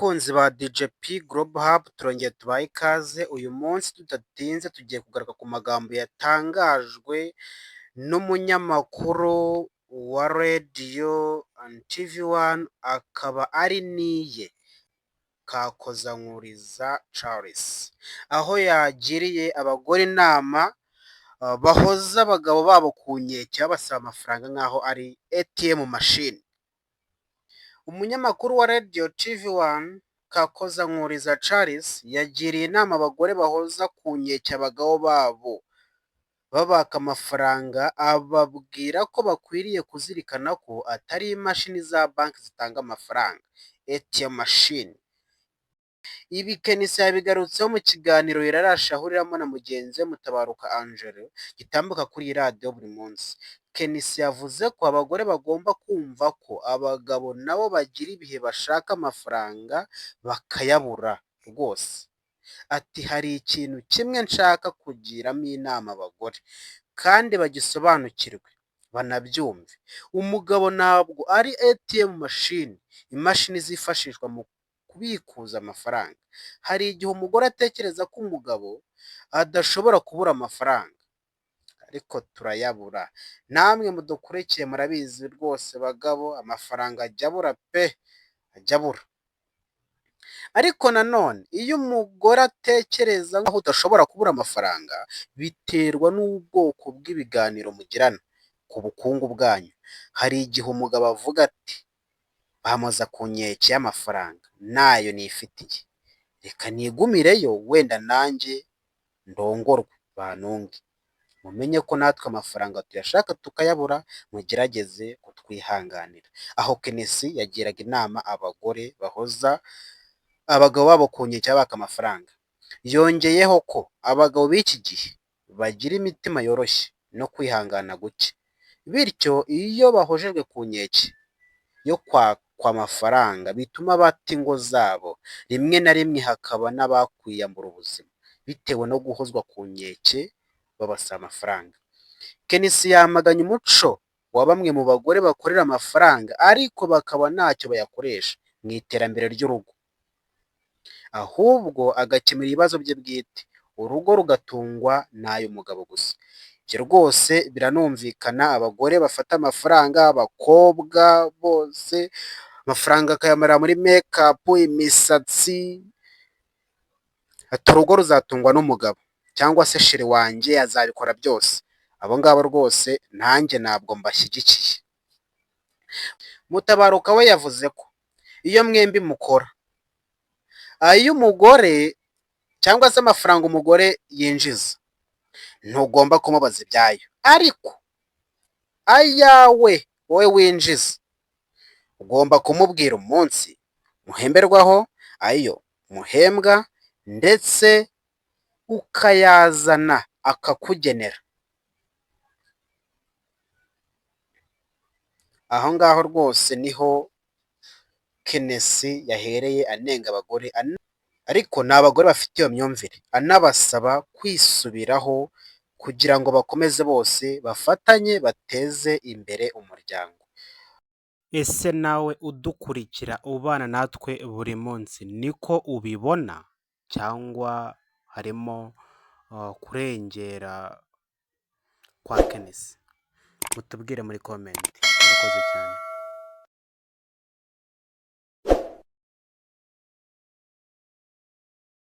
Bakunzi ba DJP Global Hub turongeye tubahe ikaze, uyu munsi tudatinze tugiye kugaruka ku magambo yatangajwe n'umunyamakuru wa Radio and TV One, akaba ari Niye Kakozankuriza Charles, aho yagiriye abagore inama bahoza abagabo babo ku nkeke babasaba amafaranga nk'aho ari ATM machine. Umunyamakuru wa Radio TV One Kakozankuriza Charles yagiriye inama abagore bahoza ku nkeke abagabo babo babaka amafaranga, ababwira ko bakwiriye kuzirikana ko atari imashini za banki zitanga amafaranga ATM machine. Ibi Kenisi yabigarutseho mu kiganiro Yararashe ahuriramo na mugenzi we Mutabaruka Angelo gitambuka kuri iyi radiyo buri munsi. Kenisi yavuze ko abagore bagomba kumva ko abagabo nabo bagira ibihe bashaka amafaranga bakayabura rwose. Ati hari ikintu kimwe nshaka kugiramo inama abagore kandi bagisobanukirwe banabyumve. Umugabo ntabwo ari ATM machine, imashini zifashishwa mu kubikuza amafaranga. Hari igihe umugore atekereza ko umugabo adashobora kubura amafaranga, ariko turayabura. Namwe mudukurikiye murabizi rwose bagabo, amafaranga ajya abura pe, ajya abura. Ariko nanone iyo umugore atekereza nkaho udashobora kubura amafaranga, biterwa n'ubwoko bw'ibiganiro mugirana ku bukungu bwanyu. Hari igihe umugabo avuga ati bamuza ku nkeke y'amafaranga nayo nifitiye, reka nigumireyo wenda nanjye ndongorwe banunge. Mumenye ko natwe amafaranga tuyashaka tukayabura, mugerageze kutwihanganira. Aho Kenisi yagiraga inama abagore bahoza abagabo babo ku nkeke babaka amafaranga. Yongeyeho ko abagabo b'iki gihe bagira imitima yoroshye no kwihangana guke, bityo iyo bahojejwe ku nkeke yo kwakwa amafaranga bituma bata ingo zabo. Rimwe na rimwe hakaba n'abakwiyambura ubuzima bitewe no guhozwa ku nkeke babasaba amafaranga. Kenisi yamaganye umuco wa bamwe mu bagore bakorera amafaranga ariko bakaba ntacyo bayakoresha mu iterambere ry'urugo, ahubwo agakemura ibibazo bye bwite, urugo rugatungwa n'ayo mugabo gusa. Ibyo rwose biranumvikana. Abagore bafata amafaranga, abakobwa bose amafaranga akayamara muri mekapu, imisatsi, ati urugo ruzatungwa n'umugabo cyangwa se sheri wanjye azabikora byose. Abo ngabo rwose nanjye ntabwo mbashyigikiye. Mutabaruka we yavuze ko iyo mwembi mukora, ay'umugore cyangwa se amafaranga umugore yinjiza ntugomba kumubaza ibyayo, ariko ayawe wowe winjiza ugomba kumubwira umunsi muhemberwaho, ayo muhembwa, ndetse ukayazana akakugenera. Aho ngaho rwose niho Kenisi yahereye anenga abagore, ariko ni abagore bafite iyo myumvire, anabasaba kwisubiraho kugira ngo bakomeze bose bafatanye bateze imbere umuryango. Ese nawe udukurikira ubana natwe buri munsi niko ubibona cyangwa harimo kurengera kwa Kenisi? Mutubwire muri komenti. Murakoze cyane.